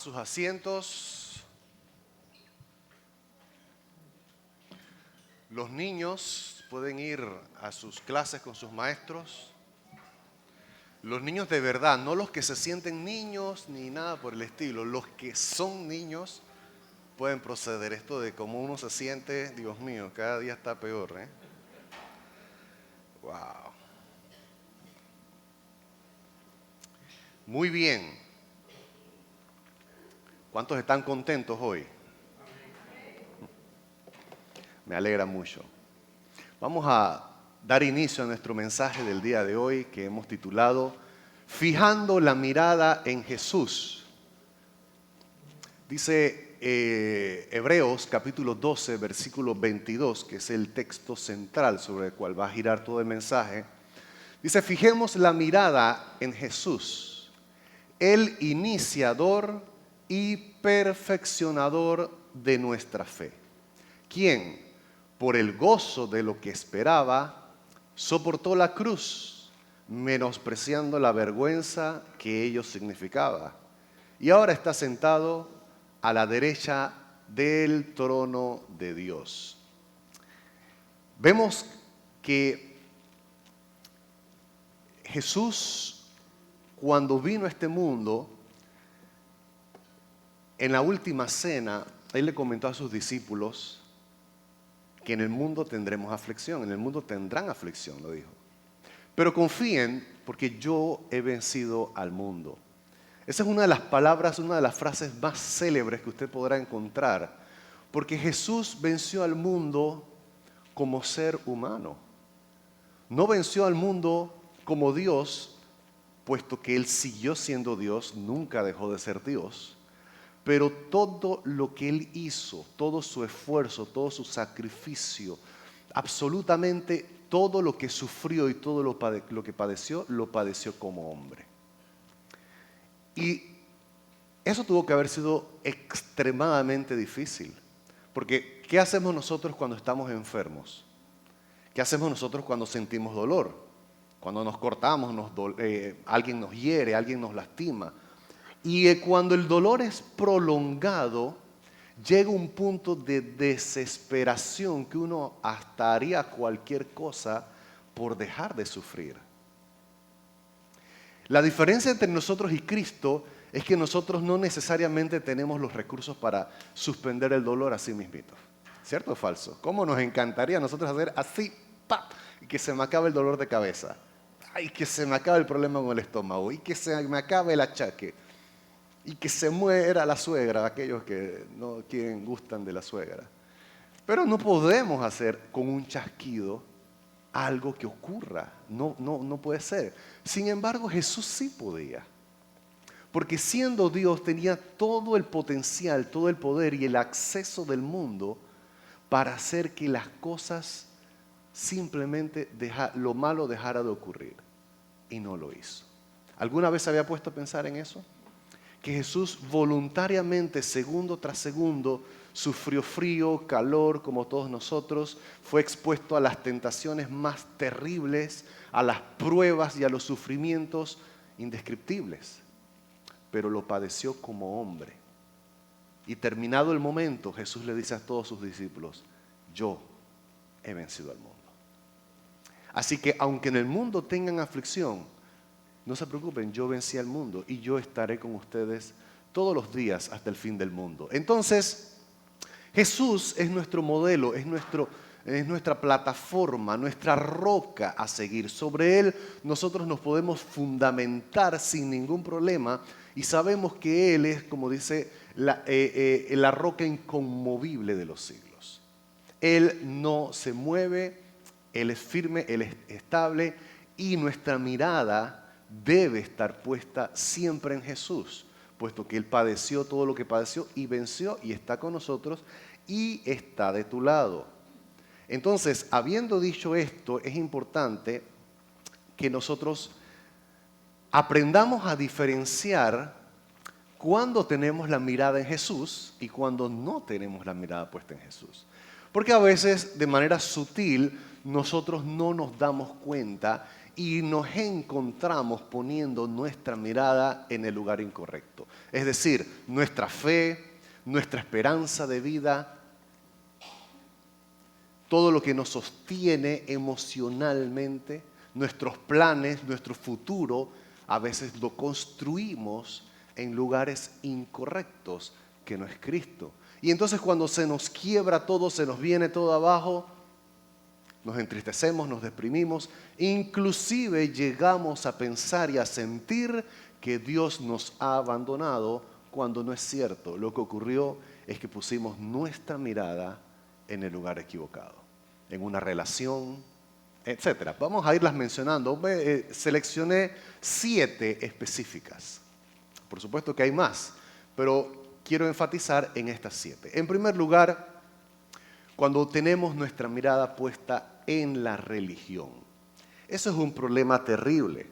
Sus asientos. Los niños pueden ir a sus clases con sus maestros. Los niños de verdad, no los que se sienten niños ni nada por el estilo. Los que son niños pueden proceder. Esto de cómo uno se siente, Dios mío, cada día está peor, ¿eh? Wow. Muy bien. ¿Cuántos están contentos hoy? Me alegra mucho. Vamos a dar inicio a nuestro mensaje del día de hoy que hemos titulado Fijando la mirada en Jesús. Dice Hebreos capítulo 12, versículo 22, que es el texto central sobre el cual va a girar todo el mensaje. Dice, fijemos la mirada en Jesús, el iniciador y perfeccionador de nuestra fe, quien, por el gozo de lo que esperaba, soportó la cruz, menospreciando la vergüenza que ello significaba. Y ahora está sentado a la derecha del trono de Dios. Vemos que Jesús, cuando vino a este mundo, en la última cena, Él le comentó a sus discípulos que en el mundo tendremos aflicción, en el mundo tendrán aflicción, lo dijo. Pero confíen porque yo he vencido al mundo. Esa es una de las palabras, una de las frases más célebres que usted podrá encontrar, porque Jesús venció al mundo como ser humano. No venció al mundo como Dios, puesto que Él siguió siendo Dios, nunca dejó de ser Dios. Pero todo lo que Él hizo, todo su esfuerzo, todo su sacrificio, absolutamente todo lo que sufrió y todo lo que padeció, lo padeció como hombre. Y eso tuvo que haber sido extremadamente difícil. Porque, ¿qué hacemos nosotros cuando estamos enfermos? ¿Qué hacemos nosotros cuando sentimos dolor? Cuando nos cortamos, alguien nos hiere, alguien nos lastima. Y cuando el dolor es prolongado, llega un punto de desesperación que uno hasta haría cualquier cosa por dejar de sufrir. La diferencia entre nosotros y Cristo es que nosotros no necesariamente tenemos los recursos para suspender el dolor así mismito. ¿Cierto o falso? ¿Cómo nos encantaría a nosotros hacer así, ¡pap! Y que se me acabe el dolor de cabeza? ¡Ay, que se me acabe el problema con el estómago! ¡Y que se me acabe el achaque! Y que se muera la suegra, aquellos que no gustan de la suegra. Pero no podemos hacer con un chasquido algo que ocurra. No puede ser. Sin embargo, Jesús sí podía. Porque siendo Dios tenía todo el potencial, todo el poder y el acceso del mundo para hacer que las cosas simplemente, lo malo dejara de ocurrir. Y no lo hizo. ¿Alguna vez se había puesto a pensar en eso? Que Jesús voluntariamente, segundo tras segundo, sufrió frío, calor, como todos nosotros, fue expuesto a las tentaciones más terribles, a las pruebas y a los sufrimientos indescriptibles, pero lo padeció como hombre. Y terminado el momento, Jesús le dice a todos sus discípulos, yo he vencido al mundo. Así que aunque en el mundo tengan aflicción, no se preocupen, yo vencí al mundo y yo estaré con ustedes todos los días hasta el fin del mundo. Entonces, Jesús es nuestro modelo, es nuestra plataforma, nuestra roca a seguir. Sobre Él nosotros nos podemos fundamentar sin ningún problema y sabemos que Él es, como dice, la roca inconmovible de los siglos. Él no se mueve, Él es firme, Él es estable y nuestra mirada debe estar puesta siempre en Jesús, puesto que Él padeció todo lo que padeció y venció y está con nosotros y está de tu lado. Entonces, habiendo dicho esto, es importante que nosotros aprendamos a diferenciar cuando tenemos la mirada en Jesús y cuando no tenemos la mirada puesta en Jesús. Porque a veces, de manera sutil, nosotros no nos damos cuenta y nos encontramos poniendo nuestra mirada en el lugar incorrecto. Es decir, nuestra fe, nuestra esperanza de vida, todo lo que nos sostiene emocionalmente, nuestros planes, nuestro futuro, a veces lo construimos en lugares incorrectos, que no es Cristo. Y entonces cuando se nos quiebra todo, se nos viene todo abajo, nos entristecemos, nos deprimimos, inclusive llegamos a pensar y a sentir que Dios nos ha abandonado cuando no es cierto. Lo que ocurrió es que pusimos nuestra mirada en el lugar equivocado, en una relación, etcétera. Vamos a irlas mencionando. Seleccioné 7 específicas. Por supuesto que hay más, pero quiero enfatizar en estas 7. En primer lugar, cuando tenemos nuestra mirada puesta en la religión. Eso es un problema terrible.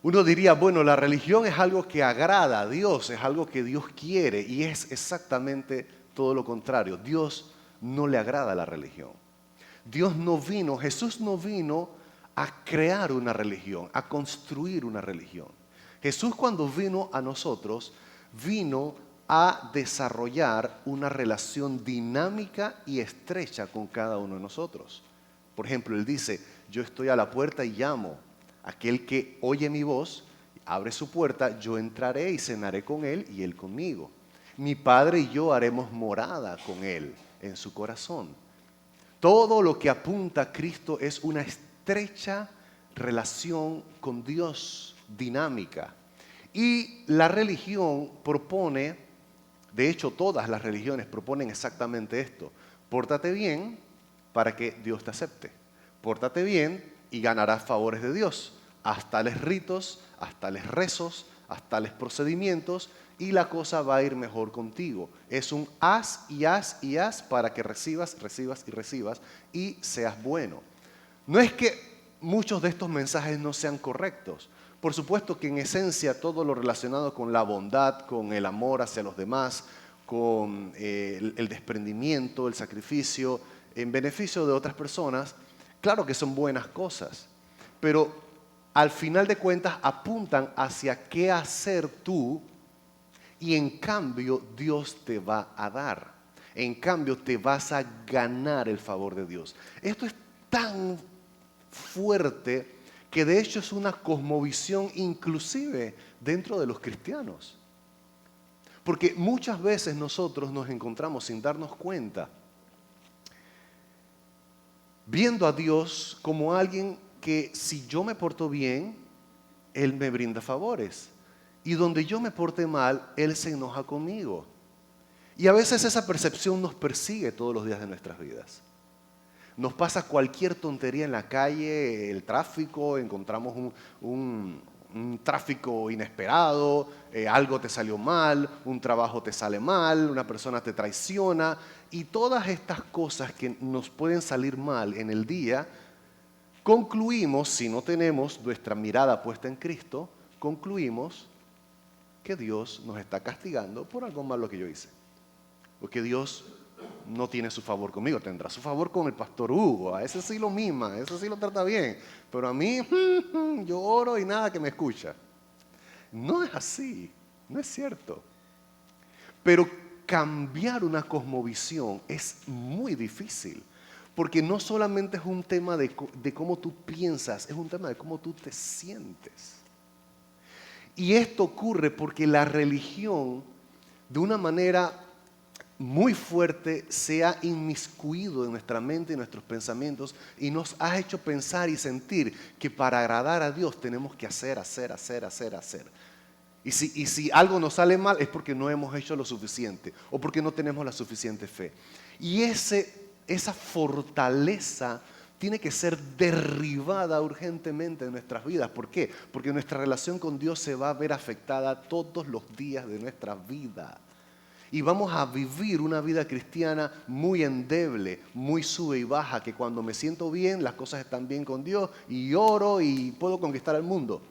Uno diría, bueno, la religión es algo que agrada a Dios, es algo que Dios quiere, y es exactamente todo lo contrario. Dios no le agrada la religión. Jesús no vino a crear una religión, a construir una religión. Jesús, cuando vino a nosotros, vino a desarrollar una relación dinámica y estrecha con cada uno de nosotros. Por ejemplo, Él dice, yo estoy a la puerta y llamo. Aquel que oye mi voz, abre su puerta, yo entraré y cenaré con él y él conmigo. Mi Padre y yo haremos morada con él en su corazón. Todo lo que apunta a Cristo es una estrecha relación con Dios, dinámica. Y la religión propone, de hecho todas las religiones proponen exactamente esto. Pórtate bien para que Dios te acepte. Pórtate bien y ganarás favores de Dios. Haz tales ritos, haz tales rezos, haz tales procedimientos y la cosa va a ir mejor contigo. Es un haz y haz y haz para que recibas y seas bueno. No es que muchos de estos mensajes no sean correctos. Por supuesto que en esencia todo lo relacionado con la bondad, con el amor hacia los demás, con el desprendimiento, el sacrificio, en beneficio de otras personas, claro que son buenas cosas, pero al final de cuentas apuntan hacia qué hacer tú y en cambio Dios te va a dar. En cambio te vas a ganar el favor de Dios. Esto es tan fuerte que de hecho es una cosmovisión inclusive dentro de los cristianos. Porque muchas veces nosotros nos encontramos sin darnos cuenta viendo a Dios como alguien que si yo me porto bien, Él me brinda favores. Y donde yo me porte mal, Él se enoja conmigo. Y a veces esa percepción nos persigue todos los días de nuestras vidas. Nos pasa cualquier tontería en la calle, el tráfico, encontramos un tráfico inesperado, algo te salió mal, un trabajo te sale mal, una persona te traiciona. Y todas estas cosas que nos pueden salir mal en el día, concluimos, si no tenemos nuestra mirada puesta en Cristo, concluimos que Dios nos está castigando por algo malo que yo hice. Porque Dios no tiene su favor conmigo, tendrá su favor con el pastor Hugo, a ese sí lo mima, a ese sí lo trata bien, pero a mí yo oro y nada que me escucha. No es así, no es cierto. Pero cambiar una cosmovisión es muy difícil, porque no solamente es un tema de cómo tú piensas, es un tema de cómo tú te sientes. Y esto ocurre porque la religión, de una manera muy fuerte, se ha inmiscuido en nuestra mente y nuestros pensamientos y nos ha hecho pensar y sentir que para agradar a Dios tenemos que hacer. Y si algo nos sale mal es porque no hemos hecho lo suficiente o porque no tenemos la suficiente fe. Y esa fortaleza tiene que ser derribada urgentemente en nuestras vidas. ¿Por qué? Porque nuestra relación con Dios se va a ver afectada todos los días de nuestra vida. Y vamos a vivir una vida cristiana muy endeble, muy sube y baja, que cuando me siento bien, las cosas están bien con Dios y oro y puedo conquistar el mundo.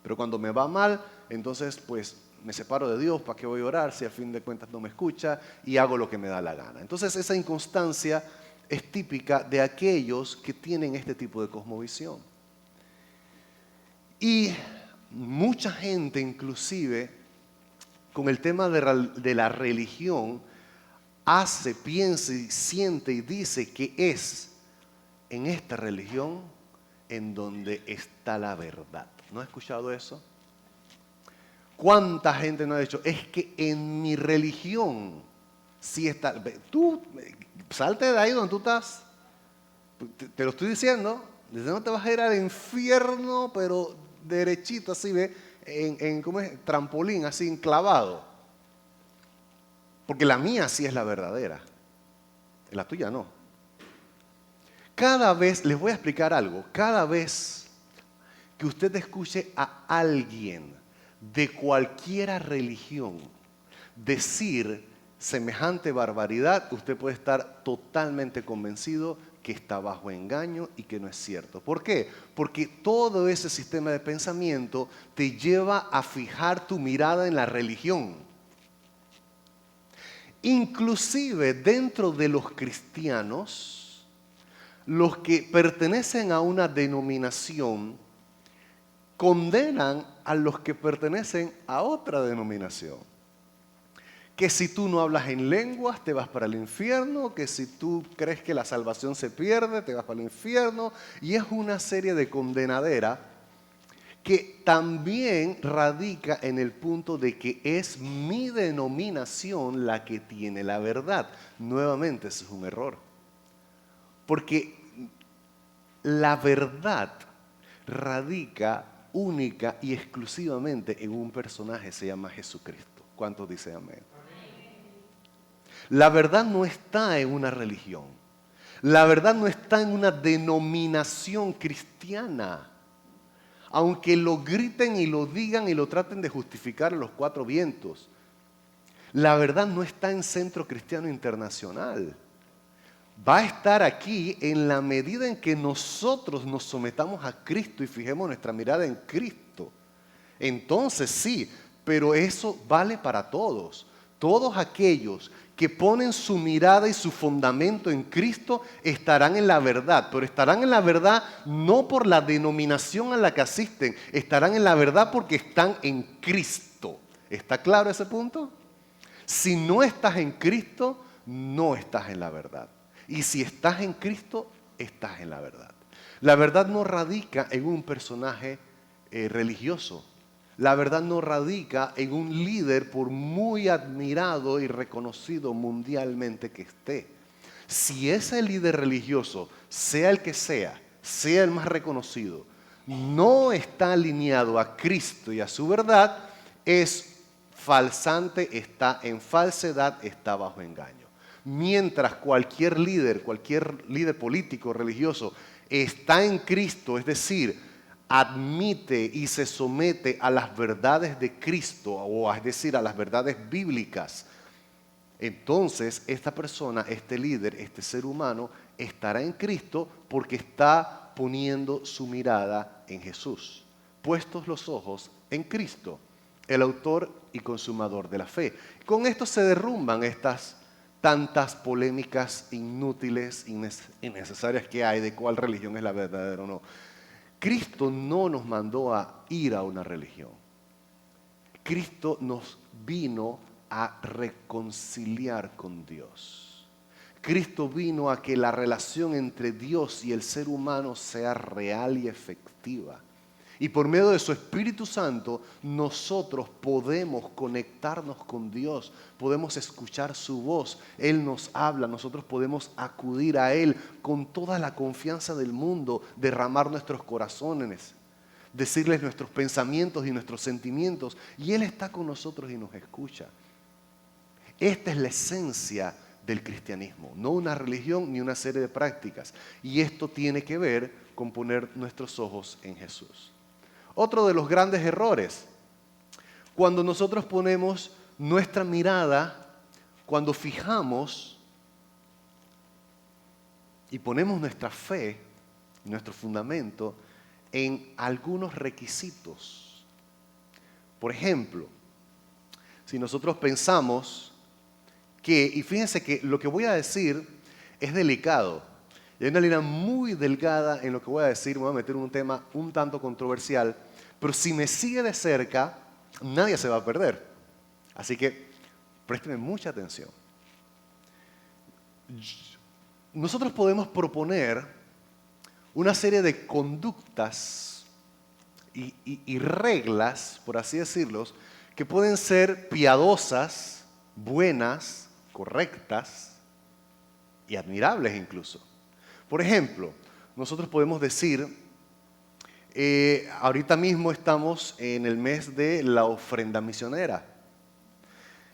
Pero cuando me va mal, entonces pues me separo de Dios, ¿para qué voy a orar si a fin de cuentas no me escucha? Y hago lo que me da la gana. Entonces esa inconstancia es típica de aquellos que tienen este tipo de cosmovisión. Y mucha gente, inclusive, con el tema de la religión, hace, piensa y siente y dice que es en esta religión en donde está la verdad. ¿No has escuchado eso? ¿Cuánta gente no ha dicho? Es que en mi religión sí está. Tú, salte de ahí donde tú estás. Te lo estoy diciendo. No te vas a ir al infierno, pero derechito, así, ¿ve? ¿Cómo es? Trampolín, así, enclavado. Porque la mía sí es la verdadera. La tuya no. Cada vez, les voy a explicar algo. Cada vez que usted escuche a alguien de cualquiera religión decir semejante barbaridad, usted puede estar totalmente convencido que está bajo engaño y que no es cierto. ¿Por qué? Porque todo ese sistema de pensamiento te lleva a fijar tu mirada en la religión. Inclusive dentro de los cristianos, los que pertenecen a una denominación condenan a los que pertenecen a otra denominación. Que si tú no hablas en lenguas te vas para el infierno, que si tú crees que la salvación se pierde te vas para el infierno, y es una serie de condenadera que también radica en el punto de que es mi denominación la que tiene la verdad. Nuevamente, ese es un error. Porque la verdad radica única y exclusivamente en un personaje, se llama Jesucristo. ¿Cuántos dicen amén? La verdad no está en una religión. La verdad no está en una denominación cristiana. Aunque lo griten y lo digan y lo traten de justificar a los cuatro vientos. La verdad no está en Centro Cristiano Internacional. Va a estar aquí en la medida en que nosotros nos sometamos a Cristo y fijemos nuestra mirada en Cristo. Entonces sí, pero eso vale para todos. Todos aquellos que ponen su mirada y su fundamento en Cristo estarán en la verdad, pero estarán en la verdad no por la denominación a la que asisten, estarán en la verdad porque están en Cristo. ¿Está claro ese punto? Si no estás en Cristo, no estás en la verdad. Y si estás en Cristo, estás en la verdad. La verdad no radica en un personaje religioso. La verdad no radica en un líder por muy admirado y reconocido mundialmente que esté. Si ese líder religioso, sea el que sea el más reconocido, no está alineado a Cristo y a su verdad, es falsante, está en falsedad, está bajo engaño. Mientras cualquier líder político, religioso, está en Cristo, es decir, admite y se somete a las verdades de Cristo, o es decir, a las verdades bíblicas, entonces esta persona, este líder, este ser humano, estará en Cristo porque está poniendo su mirada en Jesús. Puestos los ojos en Cristo, el autor y consumador de la fe. Con esto se derrumban estas tantas polémicas inútiles, innecesarias que hay de cuál religión es la verdadera o no. Cristo no nos mandó a ir a una religión. Cristo nos vino a reconciliar con Dios. Cristo vino a que la relación entre Dios y el ser humano sea real y efectiva. Y por medio de su Espíritu Santo, nosotros podemos conectarnos con Dios, podemos escuchar su voz. Él nos habla, nosotros podemos acudir a Él con toda la confianza del mundo, derramar nuestros corazones, decirles nuestros pensamientos y nuestros sentimientos. Y Él está con nosotros y nos escucha. Esta es la esencia del cristianismo, no una religión ni una serie de prácticas. Y esto tiene que ver con poner nuestros ojos en Jesús. Otro de los grandes errores, cuando nosotros ponemos nuestra mirada, cuando fijamos y ponemos nuestra fe, nuestro fundamento, en algunos requisitos. Por ejemplo, si nosotros pensamos que, y fíjense que lo que voy a decir es delicado, y hay una línea muy delgada en lo que voy a decir, me voy a meter en un tema un tanto controversial, Pero si me sigue de cerca, nadie se va a perder. Así que présteme mucha atención. Nosotros podemos proponer una serie de conductas y reglas, por así decirlo, que pueden ser piadosas, buenas, correctas y admirables incluso. Por ejemplo, nosotros podemos decir, ahorita mismo estamos en el mes de la ofrenda misionera.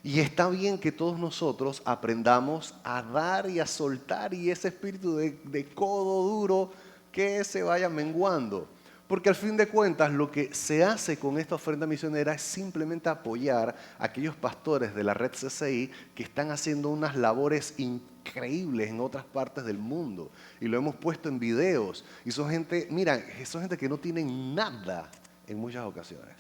Y está bien que todos nosotros aprendamos a dar y a soltar y ese espíritu de codo duro que se vaya menguando. Porque al fin de cuentas lo que se hace con esta ofrenda misionera es simplemente apoyar a aquellos pastores de la red CCI que están haciendo unas labores increíbles en otras partes del mundo. Y lo hemos puesto en videos. Y son gente, mira, son gente que no tienen nada en muchas ocasiones.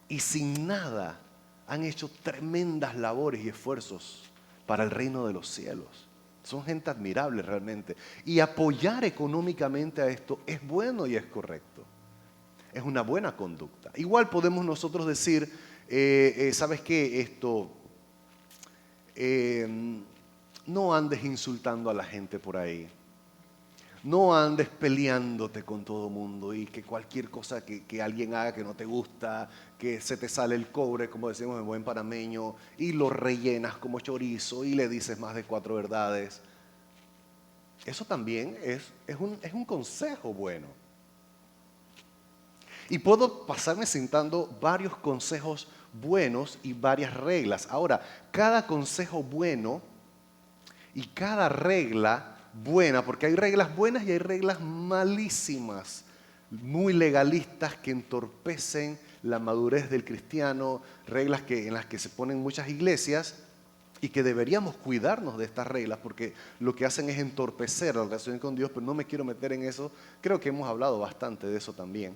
Y sin nada han hecho tremendas labores y esfuerzos para el reino de los cielos. Son gente admirable realmente. Y apoyar económicamente a esto es bueno y es correcto. Es una buena conducta. Igual podemos nosotros decir, ¿sabes qué? No andes insultando a la gente por ahí. No andes peleándote con todo el mundo y que cualquier cosa que alguien haga que no te gusta, que se te sale el cobre, como decimos en buen panameño, y lo rellenas como chorizo y le dices más de 4 verdades. Eso también es un consejo bueno. Y puedo pasarme citando varios consejos buenos y varias reglas. Ahora, cada consejo bueno y cada regla buena, porque hay reglas buenas y hay reglas malísimas, muy legalistas que entorpecen la madurez del cristiano, reglas en las que se ponen muchas iglesias y que deberíamos cuidarnos de estas reglas porque lo que hacen es entorpecer la relación con Dios, pero no me quiero meter en eso, creo que hemos hablado bastante de eso también.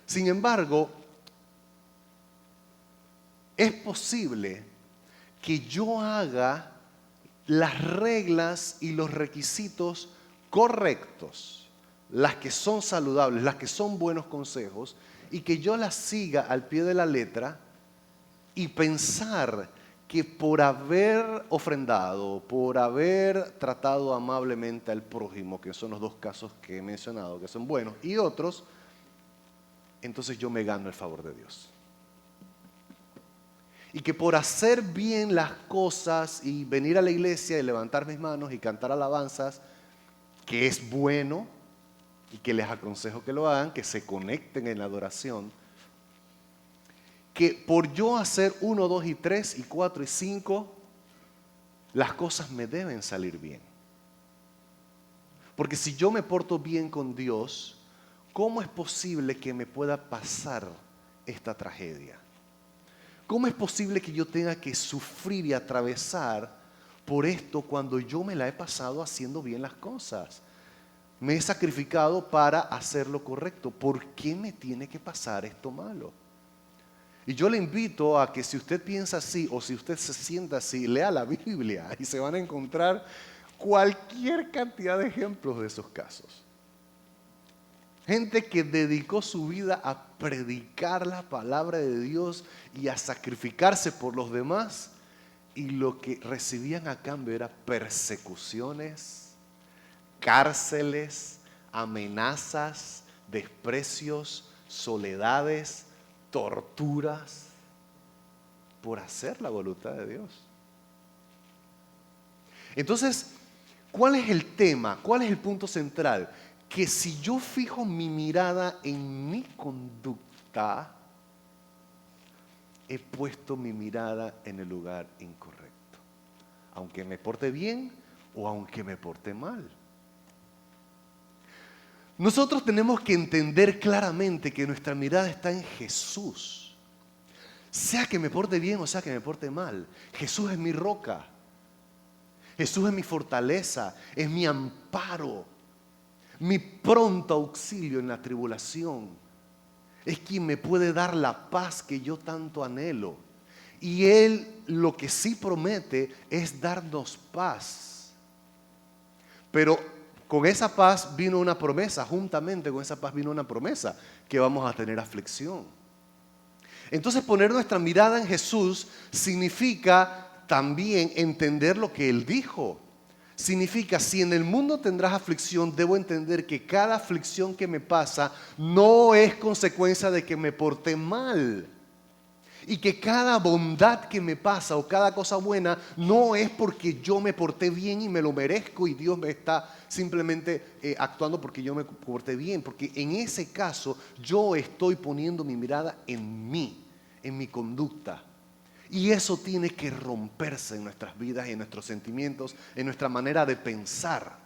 Sin embargo, es posible que yo haga las reglas y los requisitos correctos, las que son saludables, las que son buenos consejos, y que yo las siga al pie de la letra y pensar que por haber ofrendado, por haber tratado amablemente al prójimo, que son los 2 casos que he mencionado, que son buenos, y otros, entonces yo me gano el favor de Dios. Y que por hacer bien las cosas y venir a la iglesia y levantar mis manos y cantar alabanzas, que es bueno y que les aconsejo que lo hagan, que se conecten en la adoración, que por yo hacer 1, 2 y 3 y 4 y 5, las cosas me deben salir bien. Porque si yo me porto bien con Dios, ¿cómo es posible que me pueda pasar esta tragedia? ¿Cómo es posible que yo tenga que sufrir y atravesar por esto cuando yo me la he pasado haciendo bien las cosas? Me he sacrificado para hacer lo correcto. ¿Por qué me tiene que pasar esto malo? Y yo le invito a que si usted piensa así o si usted se sienta así, lea la Biblia y se van a encontrar cualquier cantidad de ejemplos de esos casos. Gente que dedicó su vida a predicar la palabra de Dios y a sacrificarse por los demás, y lo que recibían a cambio era persecuciones, cárceles, amenazas, desprecios, soledades, torturas, por hacer la voluntad de Dios. Entonces, ¿cuál es el tema? ¿Cuál es el punto central? Que si yo fijo mi mirada en mi conducta, he puesto mi mirada en el lugar incorrecto. Aunque me porte bien o aunque me porte mal. Nosotros tenemos que entender claramente que nuestra mirada está en Jesús. Sea que me porte bien o sea que me porte mal. Jesús es mi roca. Jesús es mi fortaleza, es mi amparo. Mi pronto auxilio en la tribulación. Es quien me puede dar la paz que yo tanto anhelo. Y Él lo que sí promete es darnos paz. Pero con esa paz vino una promesa, juntamente con esa paz vino una promesa, que vamos a tener aflicción. Entonces poner nuestra mirada en Jesús significa también entender lo que Él dijo. Significa, si en el mundo tendrás aflicción, debo entender que cada aflicción que me pasa no es consecuencia de que me porté mal. Y que cada bondad que me pasa o cada cosa buena no es porque yo me porté bien y me lo merezco y Dios me está simplemente actuando porque yo me porté bien. Porque en ese caso yo estoy poniendo mi mirada en mí, en mi conducta. Y eso tiene que romperse en nuestras vidas, en nuestros sentimientos, en nuestra manera de pensar.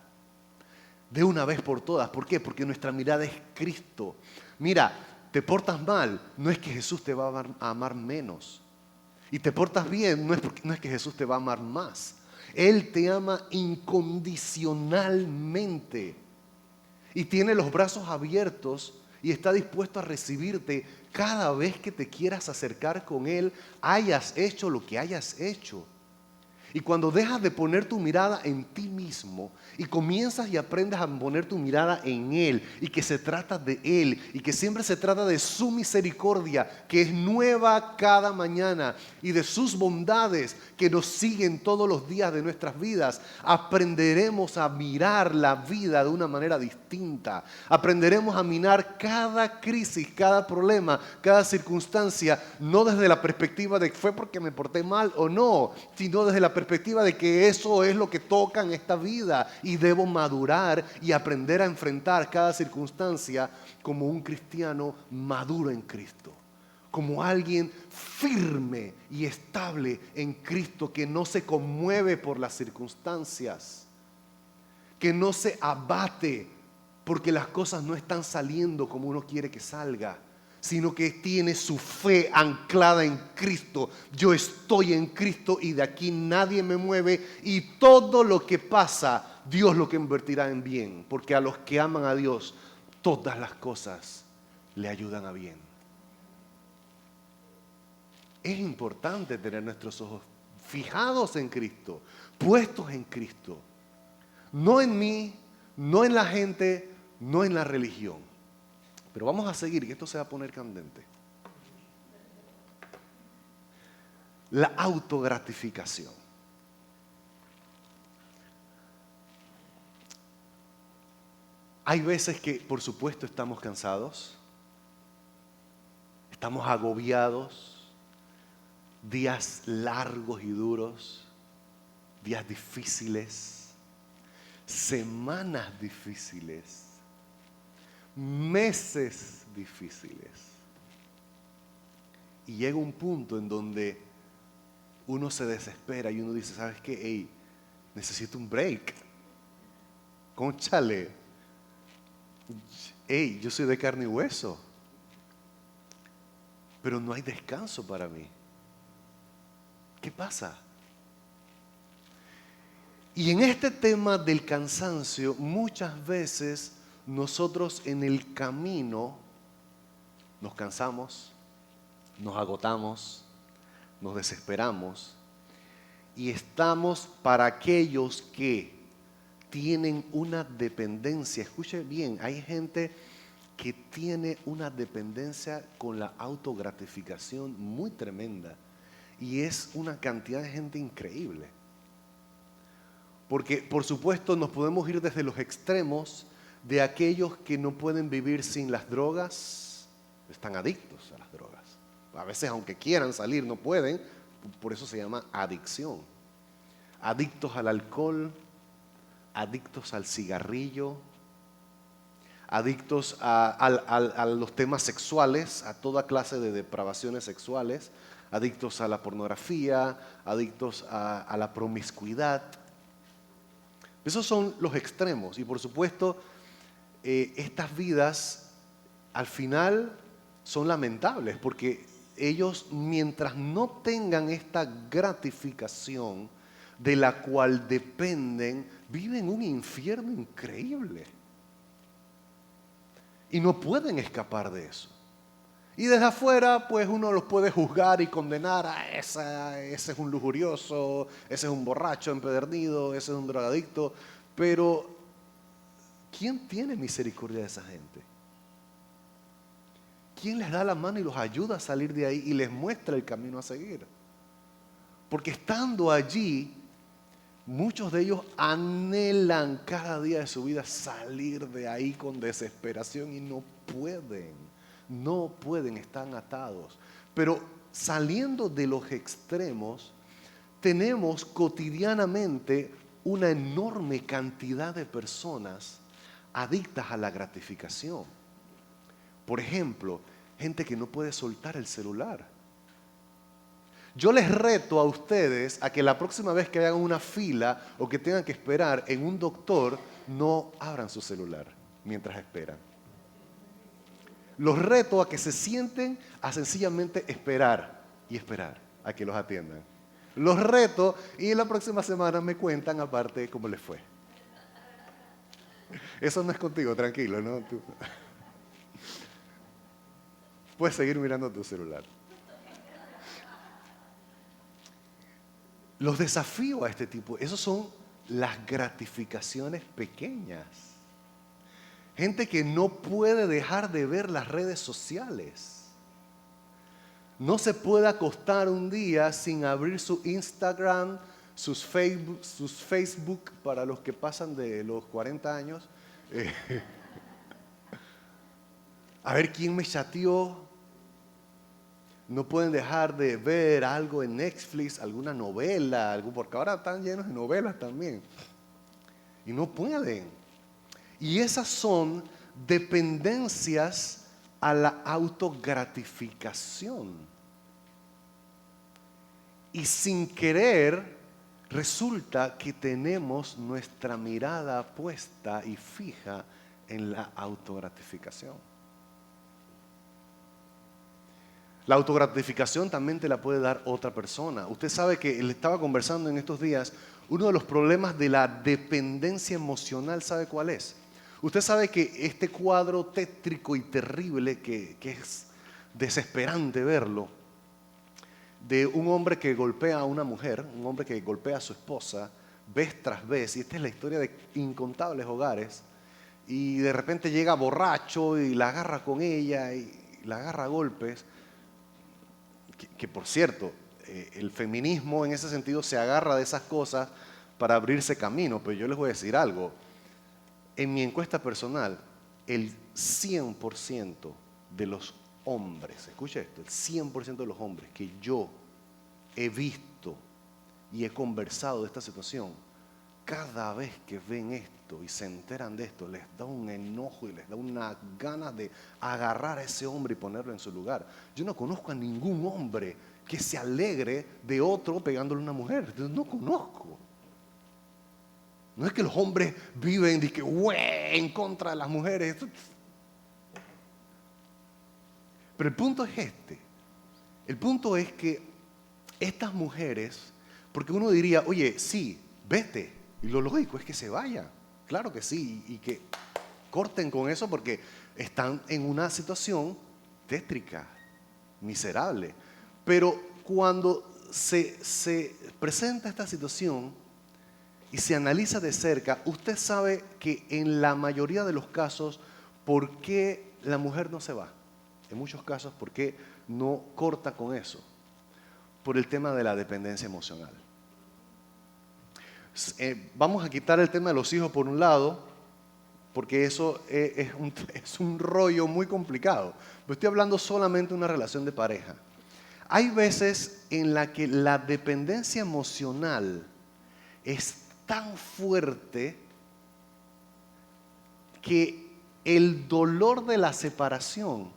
De una vez por todas. ¿Por qué? Porque nuestra mirada es Cristo. Mira, te portas mal, no es que Jesús te va a amar menos. Y te portas bien, no es que Jesús te va a amar más. Él te ama incondicionalmente. Y tiene los brazos abiertos y está dispuesto a recibirte cada vez que te quieras acercar con Él, hayas hecho lo que hayas hecho. Y cuando dejas de poner tu mirada en ti mismo y comienzas y aprendes a poner tu mirada en Él y que se trata de Él y que siempre se trata de su misericordia que es nueva cada mañana y de sus bondades que nos siguen todos los días de nuestras vidas, aprenderemos a mirar la vida de una manera distinta. Aprenderemos a mirar cada crisis, cada problema, cada circunstancia, no desde la perspectiva de fue porque me porté mal o no, sino desde la perspectiva de que eso es lo que toca en esta vida y debo madurar y aprender a enfrentar cada circunstancia como un cristiano maduro en Cristo, como alguien firme y estable en Cristo que no se conmueve por las circunstancias, que no se abate porque las cosas no están saliendo como uno quiere que salga, sino que tiene su fe anclada en Cristo. Yo estoy en Cristo y de aquí nadie me mueve y todo lo que pasa, Dios lo convertirá en bien, porque a los que aman a Dios, todas las cosas le ayudan a bien. Es importante tener nuestros ojos fijados en Cristo, puestos en Cristo, no en mí, no en la gente, no en la religión. Pero vamos a seguir, que esto se va a poner candente. La autogratificación. Hay veces que, por supuesto, estamos cansados, estamos agobiados, días largos y duros, días difíciles, semanas difíciles, meses difíciles. Y llega un punto en donde uno se desespera y uno dice, ¿sabes qué? Hey, necesito un break. Cónchale. Hey, yo soy de carne y hueso. Pero no hay descanso para mí. ¿Qué pasa? Y en este tema del cansancio, muchas veces nosotros en el camino nos cansamos, nos agotamos, nos desesperamos y estamos para aquellos que tienen una dependencia. Escuche bien, hay gente que tiene una dependencia con la autogratificación muy tremenda y es una cantidad de gente increíble. Porque por supuesto nos podemos ir desde los extremos de aquellos que no pueden vivir sin las drogas, están adictos a las drogas. A veces aunque quieran salir no pueden, por eso se llama adicción. Adictos al alcohol, adictos al cigarrillo, adictos a los temas sexuales, a toda clase de depravaciones sexuales, adictos a la pornografía, adictos a la promiscuidad. Esos son los extremos y por supuesto estas vidas al final son lamentables porque ellos mientras no tengan esta gratificación de la cual dependen, viven un infierno increíble y no pueden escapar de eso. Y desde afuera pues uno los puede juzgar y condenar, ese es un lujurioso, ese es un borracho empedernido, ese es un drogadicto, pero ¿Quién tiene misericordia de esa gente? ¿Quién les da la mano y los ayuda a salir de ahí y les muestra el camino a seguir? Porque estando allí, muchos de ellos anhelan cada día de su vida salir de ahí con desesperación y no pueden, están atados. Pero saliendo de los extremos, tenemos cotidianamente una enorme cantidad de personas adictas a la gratificación. Por ejemplo, gente que no puede soltar el celular. Yo les reto a ustedes a que la próxima vez que hagan una fila o que tengan que esperar en un doctor, no abran su celular mientras esperan. Los reto a que se sienten a sencillamente esperar a que los atiendan. Los reto y la próxima semana me cuentan aparte cómo les fue. Eso no es contigo, tranquilo, ¿no? Tú puedes seguir mirando tu celular. Los desafíos a este tipo, esos son las gratificaciones pequeñas. Gente que no puede dejar de ver las redes sociales. No se puede acostar un día sin abrir su Instagram, sus Facebook para los que pasan de los 40 años. A ver quién me chateó. No pueden dejar de ver algo en Netflix, alguna novela, porque ahora están llenos de novelas también. Y no pueden. Y esas son dependencias a la autogratificación. Y sin querer, resulta que tenemos nuestra mirada puesta y fija en la autogratificación. La autogratificación también te la puede dar otra persona. Usted sabe que le estaba conversando en estos días, uno de los problemas de la dependencia emocional, ¿sabe cuál es? Usted sabe que este cuadro tétrico y terrible que es desesperante verlo, de un hombre que golpea a una mujer, un hombre que golpea a su esposa, vez tras vez, y esta es la historia de incontables hogares, y de repente llega borracho y la agarra con ella y la agarra a golpes. Que por cierto, el feminismo en ese sentido se agarra de esas cosas para abrirse camino, pero yo les voy a decir algo. En mi encuesta personal, el 100% de los hombres, escucha esto, el 100% de los hombres que yo he visto y he conversado de esta situación, cada vez que ven esto y se enteran de esto, les da un enojo y les da una ganas de agarrar a ese hombre y ponerlo en su lugar. Yo no conozco a ningún hombre que se alegre de otro pegándole a una mujer. No conozco. No es que los hombres viven en contra de las mujeres. Pero el punto es este. El punto es que estas mujeres, porque uno diría, oye, sí, vete. Y lo lógico es que se vayan, claro que sí, y que corten con eso porque están en una situación tétrica, miserable. Pero cuando se presenta esta situación y se analiza de cerca, usted sabe que en la mayoría de los casos, ¿por qué la mujer no se va? En muchos casos, ¿por qué no corta con eso? Por el tema de la dependencia emocional. Vamos a quitar el tema de los hijos por un lado, porque eso es un rollo muy complicado. Pero estoy hablando solamente de una relación de pareja. Hay veces en la que la dependencia emocional es tan fuerte que el dolor de la separación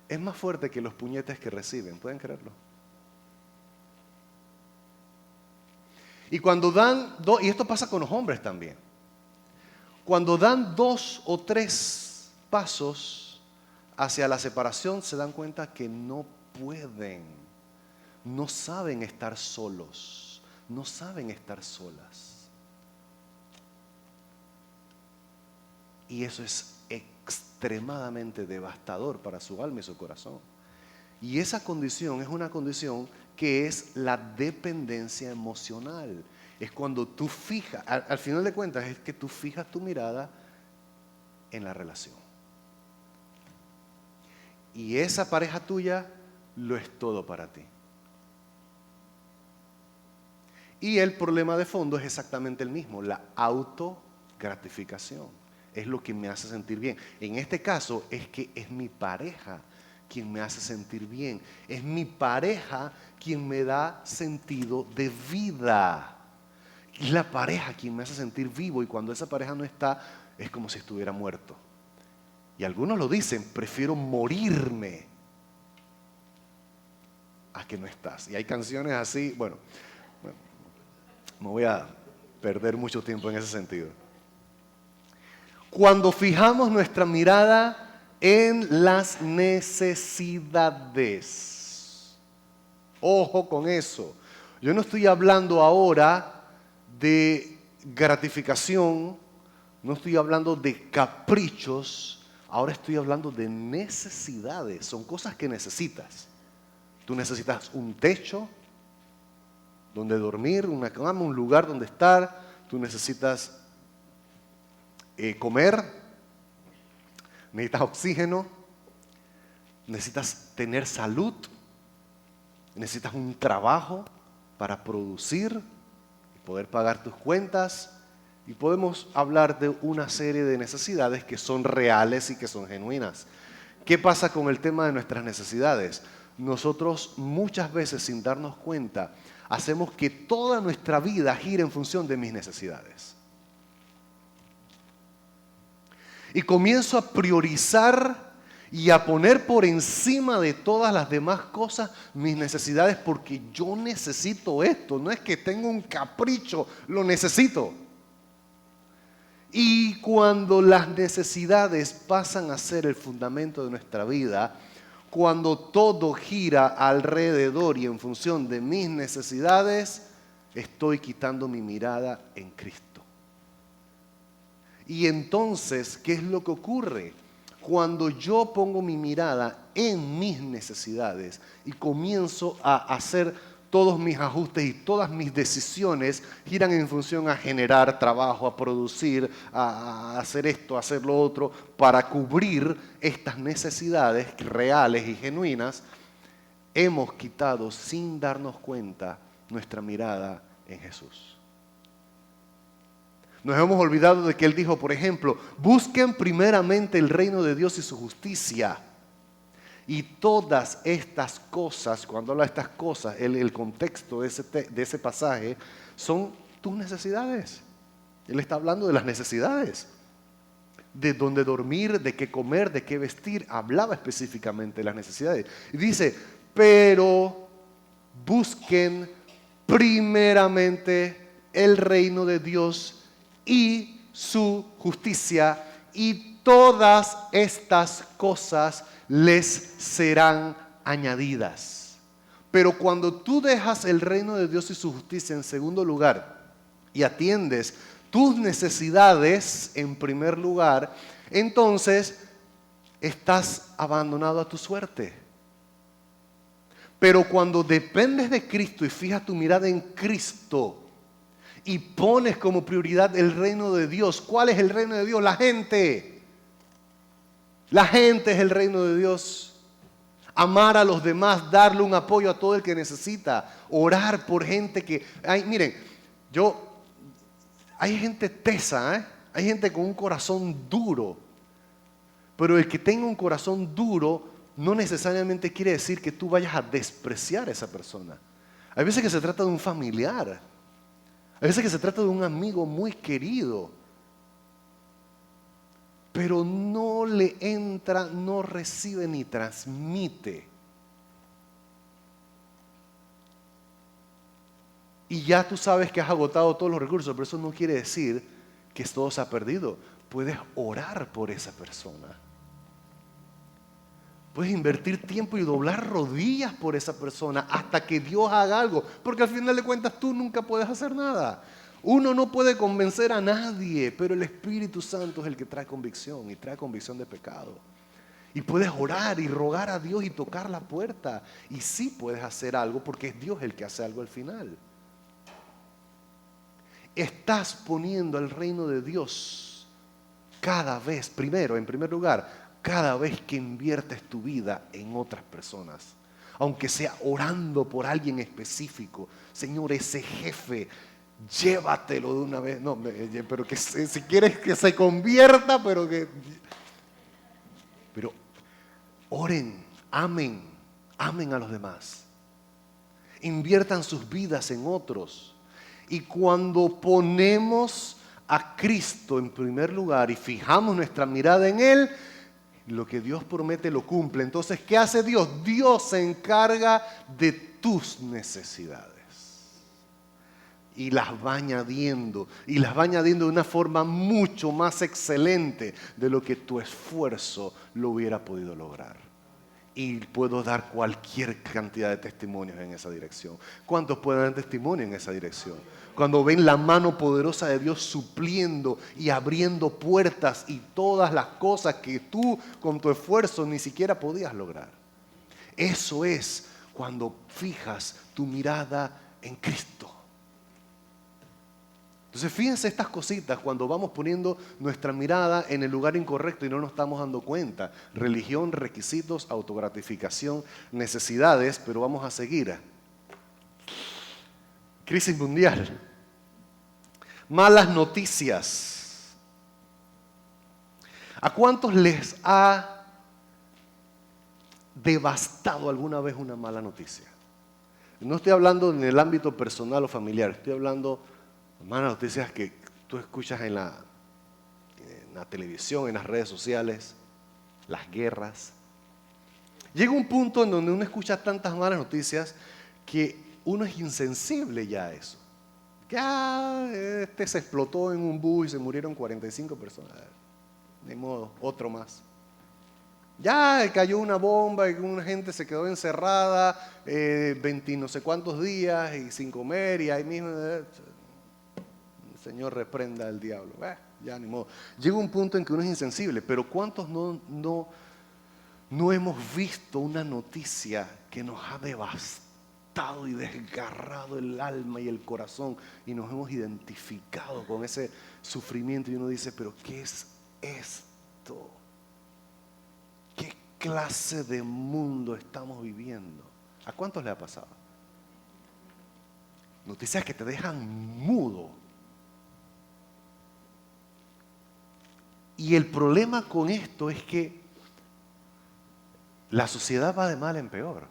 es más fuerte que los puñetes que reciben. ¿Pueden creerlo? Y cuando y esto pasa con los hombres también, cuando dan 2 o 3 pasos hacia la separación, se dan cuenta que no pueden, no saben estar solos, no saben estar solas. Y eso es extremadamente devastador para su alma y su corazón. Y esa condición es una condición que es la dependencia emocional. Es cuando tú fijas, al final de cuentas, es que tú fijas tu mirada en la relación. Y esa pareja tuya lo es todo para ti. Y el problema de fondo es exactamente el mismo, la autogratificación. Es lo que me hace sentir bien. En este caso es que es mi pareja quien me hace sentir bien. Es mi pareja quien me da sentido de vida. Es la pareja quien me hace sentir vivo, y cuando esa pareja no está, es como si estuviera muerto. Y algunos lo dicen, prefiero morirme a que no estás. Y hay canciones así, bueno, me voy a perder mucho tiempo en ese sentido. Cuando fijamos nuestra mirada en las necesidades, ojo con eso. Yo no estoy hablando ahora de gratificación, no estoy hablando de caprichos, ahora estoy hablando de necesidades. Son cosas que necesitas. Tú necesitas un techo donde dormir, una cama, un lugar donde estar. Tú necesitas comer, necesitas oxígeno, necesitas tener salud, necesitas un trabajo para producir y poder pagar tus cuentas. Y podemos hablar de una serie de necesidades que son reales y que son genuinas. ¿Qué pasa con el tema de nuestras necesidades? Nosotros muchas veces, sin darnos cuenta, hacemos que toda nuestra vida gire en función de mis necesidades. Y comienzo a priorizar y a poner por encima de todas las demás cosas mis necesidades, porque yo necesito esto. No es que tengo un capricho, lo necesito. Y cuando las necesidades pasan a ser el fundamento de nuestra vida, cuando todo gira alrededor y en función de mis necesidades, estoy quitando mi mirada en Cristo. Y entonces, ¿qué es lo que ocurre? Cuando yo pongo mi mirada en mis necesidades y comienzo a hacer todos mis ajustes y todas mis decisiones giran en función a generar trabajo, a producir, a hacer esto, a hacer lo otro, para cubrir estas necesidades reales y genuinas, hemos quitado sin darnos cuenta nuestra mirada en Jesús. Nos hemos olvidado de que Él dijo, por ejemplo, busquen primeramente el reino de Dios y su justicia. Y todas estas cosas, cuando habla de estas cosas, el contexto de ese pasaje, son tus necesidades. Él está hablando de las necesidades. De dónde dormir, de qué comer, de qué vestir. Hablaba específicamente de las necesidades. Y dice, pero busquen primeramente el reino de Dios y su justicia, y todas estas cosas les serán añadidas. Pero cuando tú dejas el reino de Dios y su justicia en segundo lugar y atiendes tus necesidades en primer lugar, entonces estás abandonado a tu suerte. Pero cuando dependes de Cristo y fijas tu mirada en Cristo y pones como prioridad el reino de Dios. ¿Cuál es el reino de Dios? La gente. La gente es el reino de Dios. Amar a los demás, darle un apoyo a todo el que necesita, orar por gente que... miren, hay gente tesa, hay gente con un corazón duro, pero el que tenga un corazón duro no necesariamente quiere decir que tú vayas a despreciar a esa persona. Hay veces que se trata de un familiar. A veces que se trata de un amigo muy querido, pero no le entra, no recibe ni transmite. Y ya tú sabes que has agotado todos los recursos, pero eso no quiere decir que todo se ha perdido. Puedes orar por esa persona. Puedes invertir tiempo y doblar rodillas por esa persona hasta que Dios haga algo. Porque al final de cuentas tú nunca puedes hacer nada. Uno no puede convencer a nadie, pero el Espíritu Santo es el que trae convicción y trae convicción de pecado. Y puedes orar y rogar a Dios y tocar la puerta. Y sí puedes hacer algo porque es Dios el que hace algo al final. Estás poniendo el reino de Dios cada vez, primero, en primer lugar, cada vez que inviertes tu vida en otras personas, aunque sea orando por alguien específico, Señor, ese jefe, llévatelo de una vez. No, pero que si quieres que se convierta, pero oren, amen a los demás. Inviertan sus vidas en otros. Y cuando ponemos a Cristo en primer lugar y fijamos nuestra mirada en Él, lo que Dios promete lo cumple. Entonces, ¿qué hace Dios? Dios se encarga de tus necesidades. Y las va añadiendo de una forma mucho más excelente de lo que tu esfuerzo lo hubiera podido lograr. Y puedo dar cualquier cantidad de testimonios en esa dirección. ¿Cuántos pueden dar testimonio en esa dirección? Cuando ven la mano poderosa de Dios supliendo y abriendo puertas y todas las cosas que tú con tu esfuerzo ni siquiera podías lograr. Eso es cuando fijas tu mirada en Cristo. Entonces fíjense estas cositas cuando vamos poniendo nuestra mirada en el lugar incorrecto y no nos estamos dando cuenta. Religión, requisitos, autogratificación, necesidades, pero vamos a seguir. Crisis mundial. Malas noticias. ¿A cuántos les ha devastado alguna vez una mala noticia? No estoy hablando en el ámbito personal o familiar, estoy hablando malas noticias que tú escuchas en la televisión, en las redes sociales, las guerras. Llega un punto en donde uno escucha tantas malas noticias que uno es insensible ya a eso. Que se explotó en un bus y se murieron 45 personas. De modo, otro más. Ya cayó una bomba y una gente se quedó encerrada 20 no sé cuántos días y sin comer y ahí mismo... Señor, reprenda al diablo. Ya ni modo. Llega un punto en que uno es insensible, pero ¿cuántos no hemos visto una noticia que nos ha devastado y desgarrado el alma y el corazón y nos hemos identificado con ese sufrimiento y uno dice, pero ¿qué es esto? ¿Qué clase de mundo estamos viviendo? ¿A cuántos le ha pasado? Noticias que te dejan mudo. Y el problema con esto es que la sociedad va de mal en peor.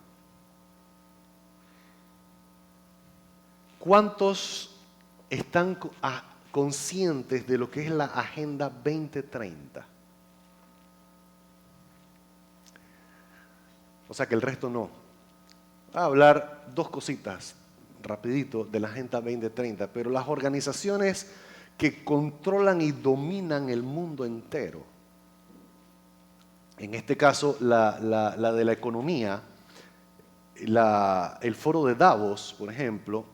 ¿Cuántos están conscientes de lo que es la Agenda 2030? O sea que el resto no. Voy a hablar dos cositas rapidito de la Agenda 2030, pero las organizaciones que controlan y dominan el mundo entero. En este caso, la de la economía, el foro de Davos, por ejemplo,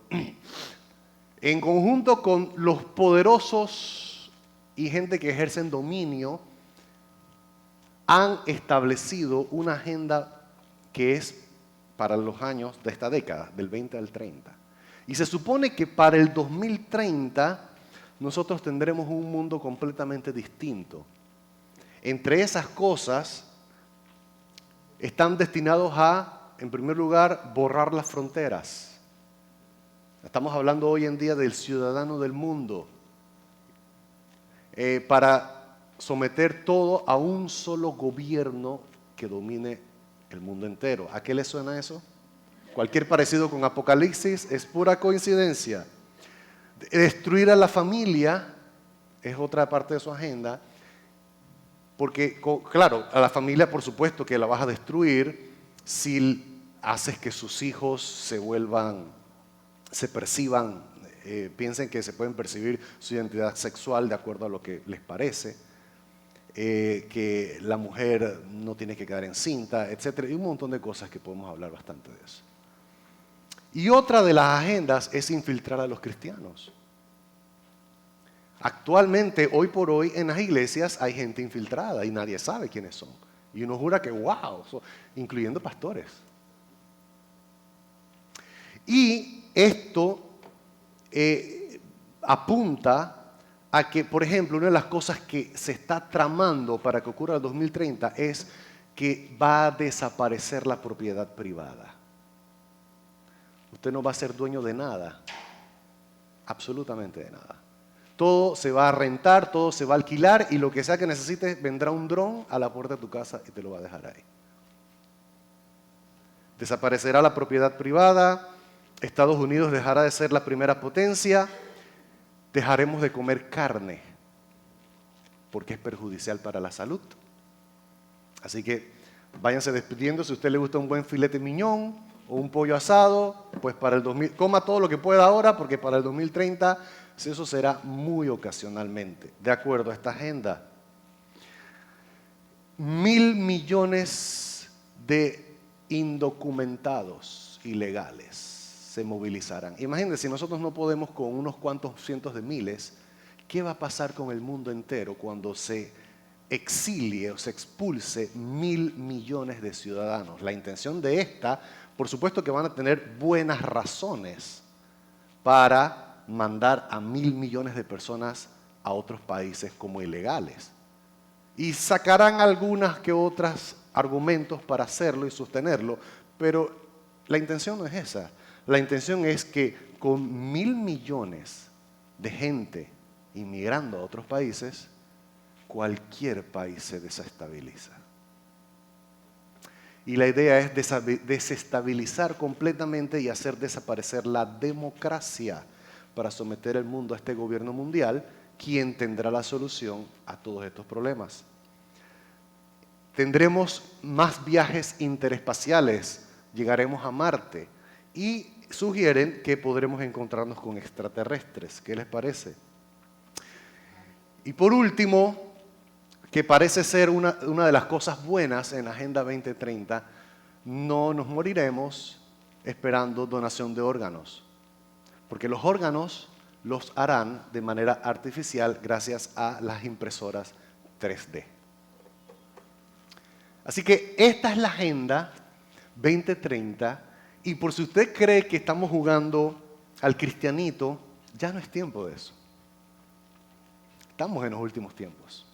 en conjunto con los poderosos y gente que ejercen dominio, han establecido una agenda que es para los años de esta década, del 20 al 30. Y se supone que para el 2030 nosotros tendremos un mundo completamente distinto. Entre esas cosas están destinados a, en primer lugar, borrar las fronteras. Estamos hablando hoy en día del ciudadano del mundo. Para someter todo a un solo gobierno que domine el mundo entero. ¿A qué le suena eso? Cualquier parecido con Apocalipsis es pura coincidencia. Destruir a la familia es otra parte de su agenda, porque, claro, a la familia por supuesto que la vas a destruir si haces que sus hijos se perciban, piensen que se pueden percibir su identidad sexual de acuerdo a lo que les parece, que la mujer no tiene que quedar encinta, etc. Y un montón de cosas que podemos hablar bastante de eso. Y otra de las agendas es infiltrar a los cristianos. Actualmente, hoy por hoy, en las iglesias hay gente infiltrada y nadie sabe quiénes son. Y uno jura que wow, incluyendo pastores. Y esto apunta a que, por ejemplo, una de las cosas que se está tramando para que ocurra el 2030 es que va a desaparecer la propiedad privada. Usted no va a ser dueño de nada, absolutamente de nada. Todo se va a rentar, todo se va a alquilar y lo que sea que necesites, vendrá un dron a la puerta de tu casa y te lo va a dejar ahí. Desaparecerá la propiedad privada, Estados Unidos dejará de ser la primera potencia, dejaremos de comer carne porque es perjudicial para la salud. Así que váyanse despidiendo. Si a usted le gusta un buen filete miñón o un pollo asado, pues para el 2000, coma todo lo que pueda ahora, porque para el 2030 eso será muy ocasionalmente. De acuerdo a esta agenda, 1.000 millones de indocumentados ilegales se movilizarán. Imagínense, si nosotros no podemos con unos cuantos cientos de miles, ¿qué va a pasar con el mundo entero cuando se exilie o se expulse 1.000 millones de ciudadanos? La intención de esta, por supuesto que van a tener buenas razones para mandar a 1.000 millones de personas a otros países como ilegales. Y sacarán algunas que otras argumentos para hacerlo y sostenerlo, pero la intención no es esa. La intención es que con 1.000 millones de gente inmigrando a otros países, cualquier país se desestabiliza. Y la idea es desestabilizar completamente y hacer desaparecer la democracia para someter el mundo a este gobierno mundial, quien tendrá la solución a todos estos problemas. Tendremos más viajes interespaciales, llegaremos a Marte y sugieren que podremos encontrarnos con extraterrestres. ¿Qué les parece? Y por último, que parece ser una de las cosas buenas en la Agenda 2030, no nos moriremos esperando donación de órganos, porque los órganos los harán de manera artificial gracias a las impresoras 3D. Así que esta es la Agenda 2030 y por si usted cree que estamos jugando al cristianito, ya no es tiempo de eso. Estamos en los últimos tiempos.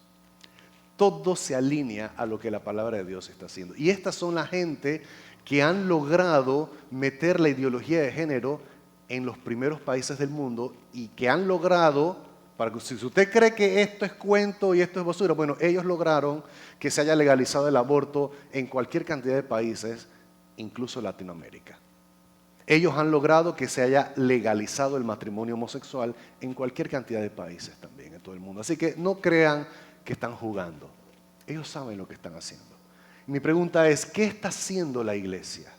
Todo se alinea a lo que la palabra de Dios está haciendo. Y estas son la gente que han logrado meter la ideología de género en los primeros países del mundo y que han logrado, si usted cree que esto es cuento y esto es basura, bueno, ellos lograron que se haya legalizado el aborto en cualquier cantidad de países, incluso Latinoamérica. Ellos han logrado que se haya legalizado el matrimonio homosexual en cualquier cantidad de países también, en todo el mundo. Así que no crean que están jugando. Ellos saben lo que están haciendo. Mi pregunta es, ¿qué está haciendo la iglesia?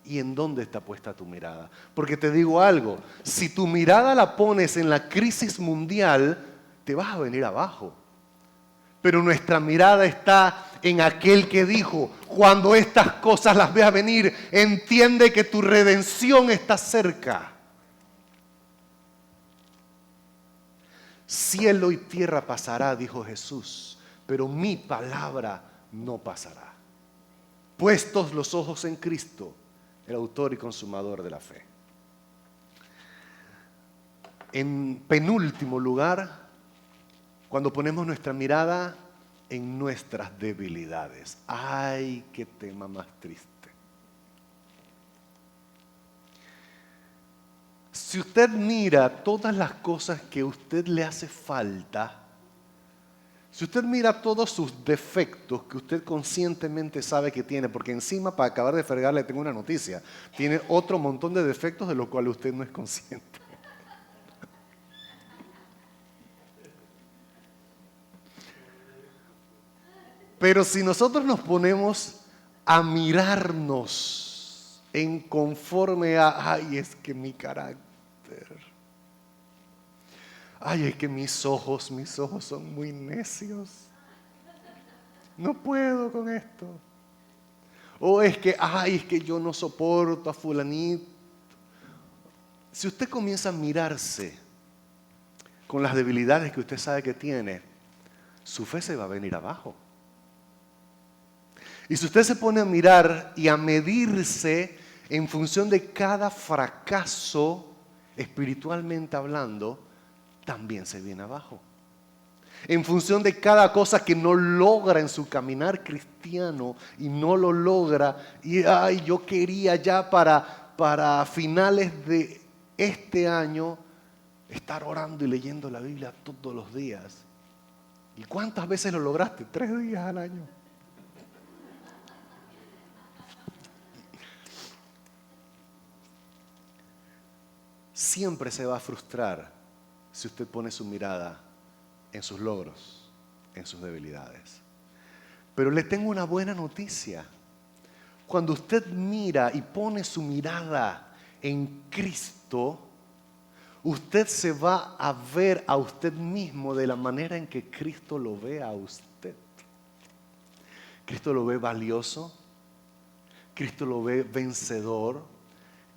¿Y en dónde está puesta tu mirada? Porque te digo algo, si tu mirada la pones en la crisis mundial, te vas a venir abajo. Pero nuestra mirada está en aquel que dijo, cuando estas cosas las veas venir, entiende que tu redención está cerca. Cielo y tierra pasará, dijo Jesús, pero mi palabra no pasará. Puestos los ojos en Cristo, el autor y consumador de la fe. En penúltimo lugar, cuando ponemos nuestra mirada en nuestras debilidades. ¡Ay, qué tema más triste! Si usted mira todas las cosas que a usted le hace falta, si usted mira todos sus defectos que usted conscientemente sabe que tiene, porque encima para acabar de fregar le tengo una noticia, tiene otro montón de defectos de los cuales usted no es consciente. Pero si nosotros nos ponemos a mirarnos en conforme a, ay, es que mi carácter, ay, es que mis ojos son muy necios, no puedo con esto. O es que, ay, es que yo no soporto a fulanito. Si usted comienza a mirarse con las debilidades que usted sabe que tiene, su fe se va a venir abajo. Y si usted se pone a mirar y a medirse en función de cada fracaso, espiritualmente hablando, también se viene abajo. En función de cada cosa que no logra en su caminar cristiano y no lo logra, y ay, yo quería ya para finales de este año estar orando y leyendo la Biblia todos los días. ¿Y cuántas veces lo lograste? 3 días al año. Siempre se va a frustrar si usted pone su mirada en sus logros, en sus debilidades. Pero le tengo una buena noticia. Cuando usted mira y pone su mirada en Cristo, usted se va a ver a usted mismo de la manera en que Cristo lo ve a usted. Cristo lo ve valioso, Cristo lo ve vencedor,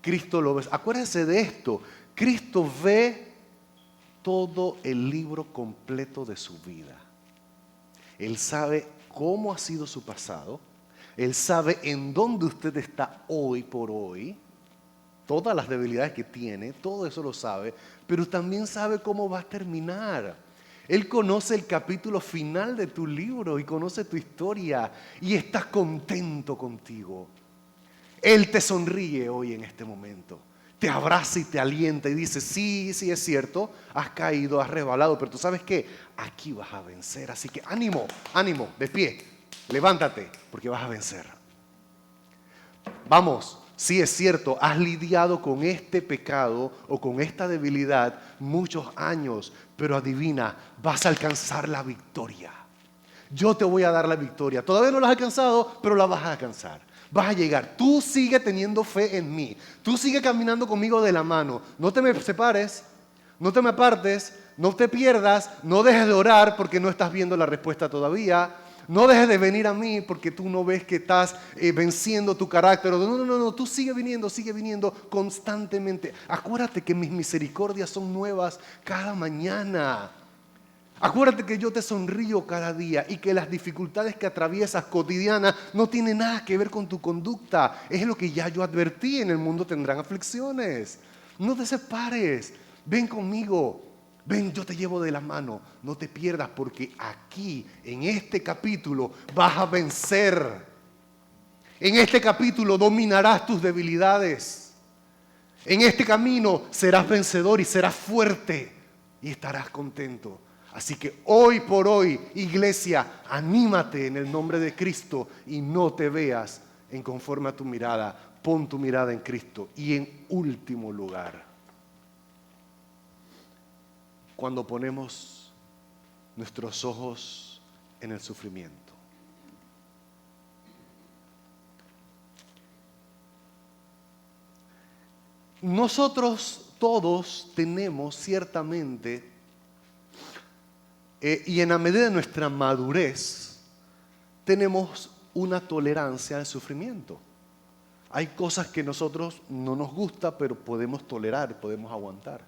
Cristo lo ve. Acuérdense de esto, Cristo ve todo el libro completo de su vida. Él sabe cómo ha sido su pasado. Él sabe en dónde usted está hoy por hoy. Todas las debilidades que tiene, todo eso lo sabe. Pero también sabe cómo va a terminar. Él conoce el capítulo final de tu libro y conoce tu historia. Y está contento contigo. Él te sonríe hoy en este momento. Te abraza y te alienta y dice, sí, sí es cierto, has caído, has resbalado, pero tú sabes qué, aquí vas a vencer, así que ánimo, ánimo, de pie, levántate, porque vas a vencer. Vamos, sí es cierto, has lidiado con este pecado o con esta debilidad muchos años, pero adivina, vas a alcanzar la victoria. Yo te voy a dar la victoria, todavía no la has alcanzado, pero la vas a alcanzar. Vas a llegar. Tú sigue teniendo fe en mí. Tú sigue caminando conmigo de la mano. No te me separes, no te me apartes, no te pierdas, no dejes de orar porque no estás viendo la respuesta todavía. No dejes de venir a mí porque tú no ves que estás venciendo tu carácter. No, tú sigue viniendo constantemente. Acuérdate que mis misericordias son nuevas cada mañana. Acuérdate que yo te sonrío cada día y que las dificultades que atraviesas cotidianas no tienen nada que ver con tu conducta. Es lo que ya yo advertí, en el mundo tendrán aflicciones. No te separes, ven conmigo, ven, yo te llevo de la mano. No te pierdas porque aquí, en este capítulo, vas a vencer. En este capítulo dominarás tus debilidades. En este camino serás vencedor y serás fuerte y estarás contento. Así que hoy por hoy, iglesia, anímate en el nombre de Cristo y no te veas en conforme a tu mirada. Pon tu mirada en Cristo. Y en último lugar, cuando ponemos nuestros ojos en el sufrimiento. Nosotros todos tenemos ciertamente y en la medida de nuestra madurez, tenemos una tolerancia al sufrimiento. Hay cosas que a nosotros no nos gusta, pero podemos tolerar, podemos aguantar.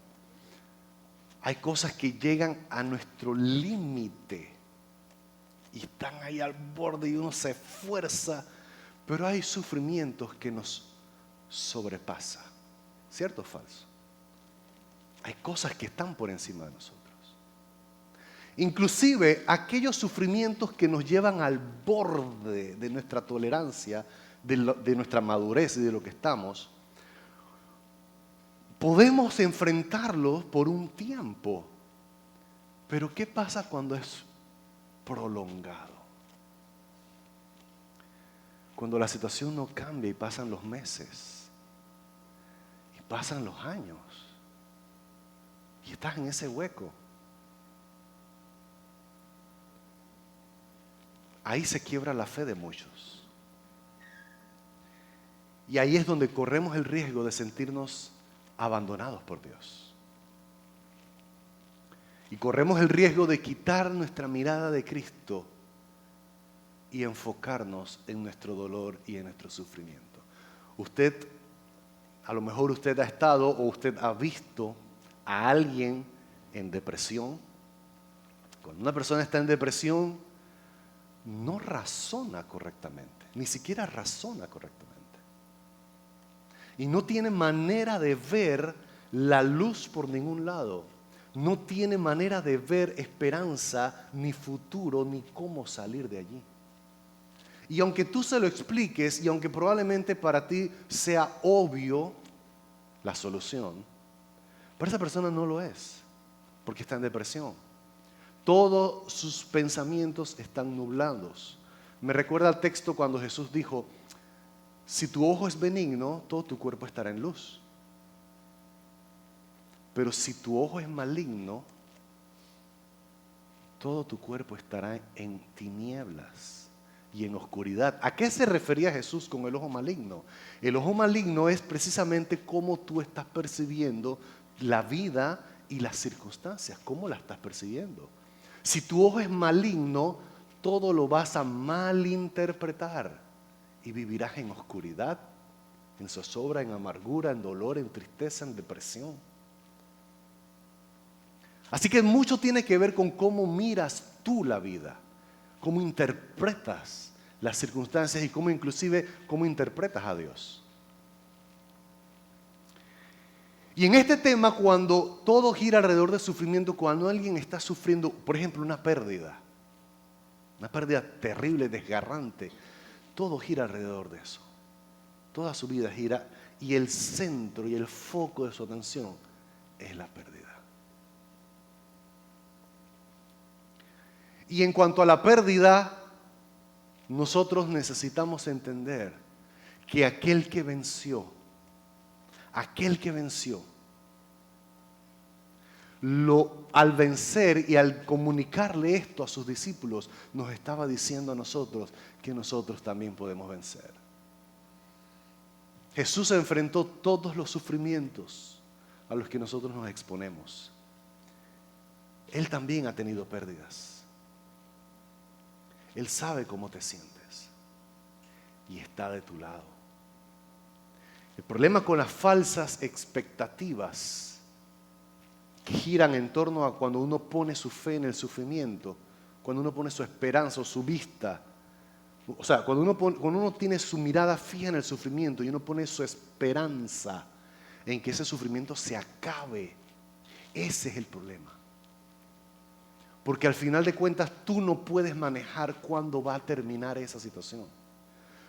Hay cosas que llegan a nuestro límite y están ahí al borde y uno se esfuerza, pero hay sufrimientos que nos sobrepasan. ¿Cierto o falso? Hay cosas que están por encima de nosotros. Inclusive aquellos sufrimientos que nos llevan al borde de nuestra tolerancia, de nuestra madurez y de lo que estamos, podemos enfrentarlos por un tiempo. Pero ¿qué pasa cuando es prolongado? Cuando la situación no cambia y pasan los meses, y pasan los años, y estás en ese hueco. Ahí se quiebra la fe de muchos. Y ahí es donde corremos el riesgo de sentirnos abandonados por Dios. Y corremos el riesgo de quitar nuestra mirada de Cristo y enfocarnos en nuestro dolor y en nuestro sufrimiento. A lo mejor usted ha estado o usted ha visto a alguien en depresión. Cuando una persona está en depresión, no razona correctamente, ni siquiera razona correctamente. Y no tiene manera de ver la luz por ningún lado, no tiene manera de ver esperanza, ni futuro, ni cómo salir de allí. Y aunque tú se lo expliques, y aunque probablemente para ti sea obvio la solución, para esa persona no lo es, porque está en depresión. Todos sus pensamientos están nublados. Me recuerda el texto cuando Jesús dijo, si tu ojo es benigno, todo tu cuerpo estará en luz. Pero si tu ojo es maligno, todo tu cuerpo estará en tinieblas y en oscuridad. ¿A qué se refería Jesús con el ojo maligno? El ojo maligno es precisamente cómo tú estás percibiendo la vida y las circunstancias, cómo la estás percibiendo. Si tu ojo es maligno, todo lo vas a malinterpretar y vivirás en oscuridad, en zozobra, en amargura, en dolor, en tristeza, en depresión. Así que mucho tiene que ver con cómo miras tú la vida, cómo interpretas las circunstancias y cómo inclusive cómo interpretas a Dios. Y en este tema, cuando todo gira alrededor del sufrimiento, cuando alguien está sufriendo, por ejemplo, una pérdida terrible, desgarrante, todo gira alrededor de eso. Toda su vida gira y el centro y el foco de su atención es la pérdida. Y en cuanto a la pérdida, nosotros necesitamos entender que aquel que venció, al vencer y al comunicarle esto a sus discípulos, nos estaba diciendo a nosotros que nosotros también podemos vencer. Jesús enfrentó todos los sufrimientos a los que nosotros nos exponemos. Él también ha tenido pérdidas. Él sabe cómo te sientes y está de tu lado. El problema con las falsas expectativas que giran en torno a cuando uno pone su fe en el sufrimiento, cuando uno pone su esperanza o su vista, o sea, cuando uno tiene su mirada fija en el sufrimiento y uno pone su esperanza en que ese sufrimiento se acabe, ese es el problema. Porque al final de cuentas tú no puedes manejar cuándo va a terminar esa situación.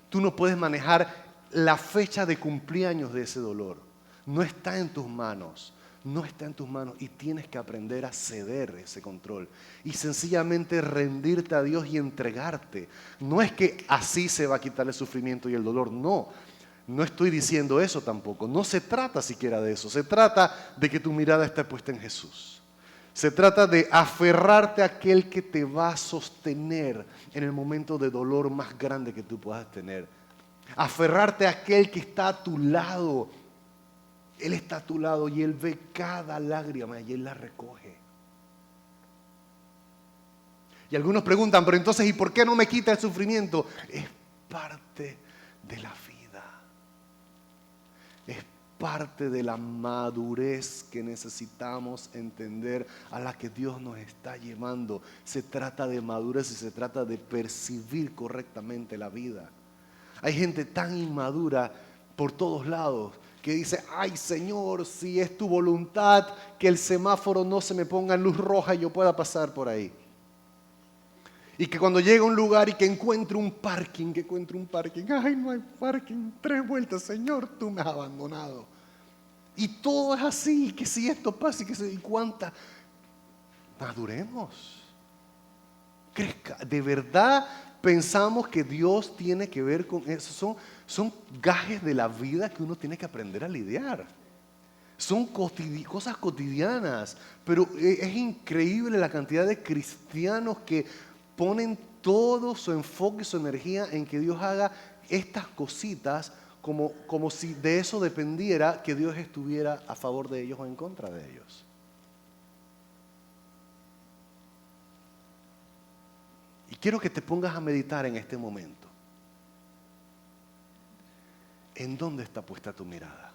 Tú no puedes manejar la fecha de cumpleaños de ese dolor. No está en tus manos. No está en tus manos y tienes que aprender a ceder ese control y sencillamente rendirte a Dios y entregarte. No es que así se va a quitar el sufrimiento y el dolor, no. No estoy diciendo eso tampoco. No se trata siquiera de eso. Se trata de que tu mirada esté puesta en Jesús. Se trata de aferrarte a aquel que te va a sostener en el momento de dolor más grande que tú puedas tener. Aferrarte a aquel que está a tu lado. Él está a tu lado y Él ve cada lágrima y Él la recoge. Y algunos preguntan, pero entonces, ¿y por qué no me quita el sufrimiento? Es parte de la vida. Es parte de la madurez que necesitamos entender a la que Dios nos está llevando. Se trata de madurez y se trata de percibir correctamente la vida. Hay gente tan inmadura por todos lados que dice, ay Señor, si es tu voluntad que el semáforo no se me ponga en luz roja y yo pueda pasar por ahí. Y que cuando llegue a un lugar y que encuentre un parking, ay no hay parking, 3 vueltas, Señor, tú me has abandonado. Y todo es así, que si esto pasa y cuánta. Maduremos. Crezca. De verdad pensamos que Dios tiene que ver con eso. Son gajes de la vida que uno tiene que aprender a lidiar. Son cosas cotidianas, pero es increíble la cantidad de cristianos que ponen todo su enfoque y su energía en que Dios haga estas cositas como si de eso dependiera que Dios estuviera a favor de ellos o en contra de ellos. Y quiero que te pongas a meditar en este momento. ¿En dónde está puesta tu mirada?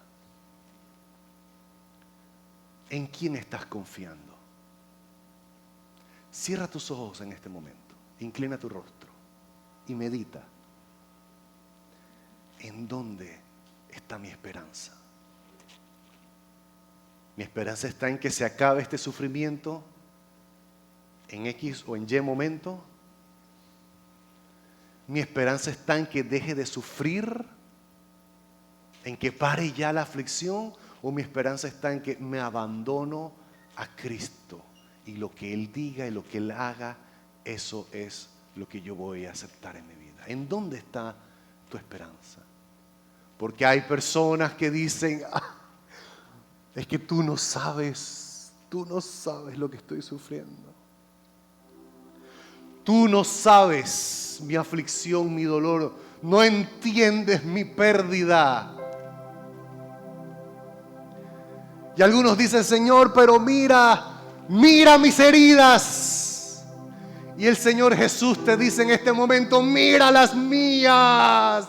¿En quién estás confiando? Cierra tus ojos en este momento, inclina tu rostro y medita. ¿En dónde está mi esperanza? Mi esperanza está en que se acabe este sufrimiento en X o en Y momento. Mi esperanza está en que deje de sufrir, en que pare ya la aflicción, o mi esperanza está en que me abandono a Cristo y lo que Él diga y lo que Él haga, eso es lo que yo voy a aceptar en mi vida. ¿En dónde está tu esperanza? Porque hay personas que dicen, es que tú no sabes lo que estoy sufriendo. Tú no sabes mi aflicción, mi dolor, no entiendes mi pérdida. Y algunos dicen, Señor, pero mira mis heridas. Y el Señor Jesús te dice en este momento, mira las mías.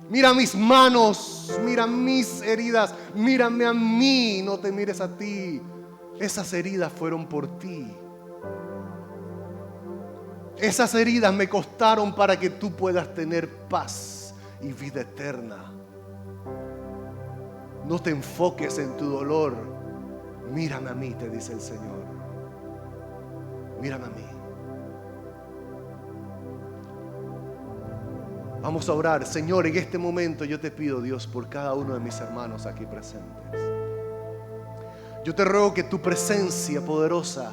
Mira mis manos, mira mis heridas, mírame a mí, no te mires a ti. Esas heridas fueron por ti. Esas heridas me costaron para que tú puedas tener paz y vida eterna. No te enfoques en tu dolor. Mírame a mí, te dice el Señor. Mírame a mí. Vamos a orar. Señor, en este momento yo te pido, Dios, por cada uno de mis hermanos aquí presentes. Yo te ruego que tu presencia poderosa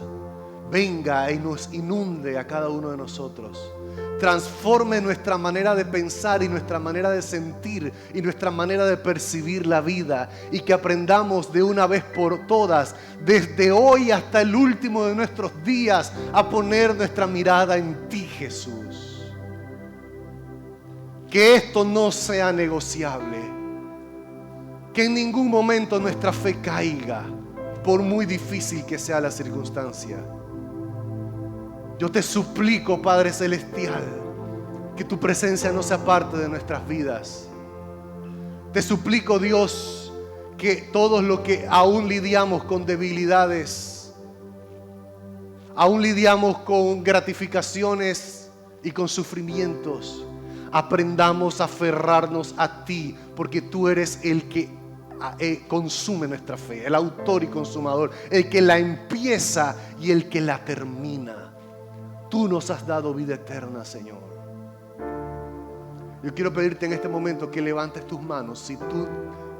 venga y nos inunde a cada uno de nosotros. Transforme nuestra manera de pensar y nuestra manera de sentir y nuestra manera de percibir la vida, y que aprendamos de una vez por todas, desde hoy hasta el último de nuestros días, a poner nuestra mirada en ti, Jesús. Que esto no sea negociable. Que en ningún momento nuestra fe caiga, por muy difícil que sea la circunstancia. Yo te suplico, Padre Celestial, que tu presencia no sea parte de nuestras vidas. Te suplico, Dios, que todos los que aún lidiamos con debilidades, aún lidiamos con gratificaciones y con sufrimientos, aprendamos a aferrarnos a ti, porque tú eres el que consume nuestra fe, el autor y consumador, el que la empieza y el que la termina. Tú nos has dado vida eterna, Señor. Yo quiero pedirte en este momento que levantes tus manos si tú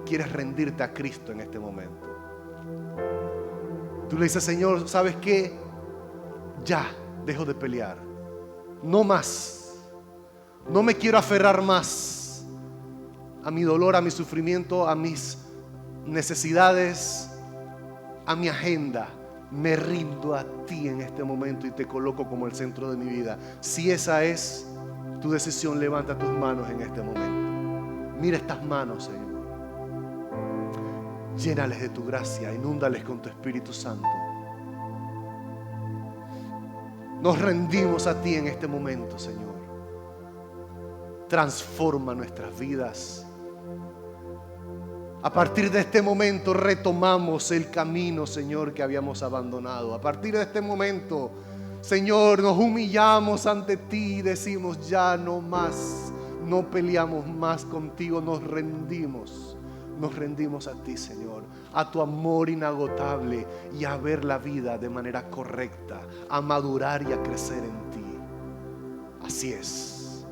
quieres rendirte a Cristo en este momento. Tú le dices, Señor, ¿sabes qué? Ya, dejo de pelear. No más. No me quiero aferrar más a mi dolor, a mi sufrimiento, a mis necesidades, a mi agenda. Me rindo a ti en este momento y te coloco como el centro de mi vida. Si esa es tu decisión, levanta tus manos en este momento. Mira estas manos, Señor. Llénales de tu gracia, inúndales con tu Espíritu Santo. Nos rendimos a ti en este momento, Señor. Transforma nuestras vidas. A partir de este momento retomamos el camino, Señor, que habíamos abandonado. A partir de este momento, Señor, nos humillamos ante ti y decimos, ya no más, no peleamos más contigo, nos rendimos a ti, Señor, a tu amor inagotable y a ver la vida de manera correcta, a madurar y a crecer en ti. Así es,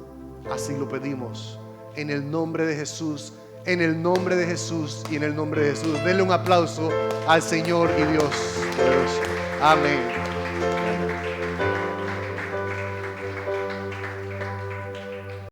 así lo pedimos, en el nombre de Jesús. En el nombre de Jesús y en el nombre de Jesús. Denle un aplauso al Señor y Dios. Amén.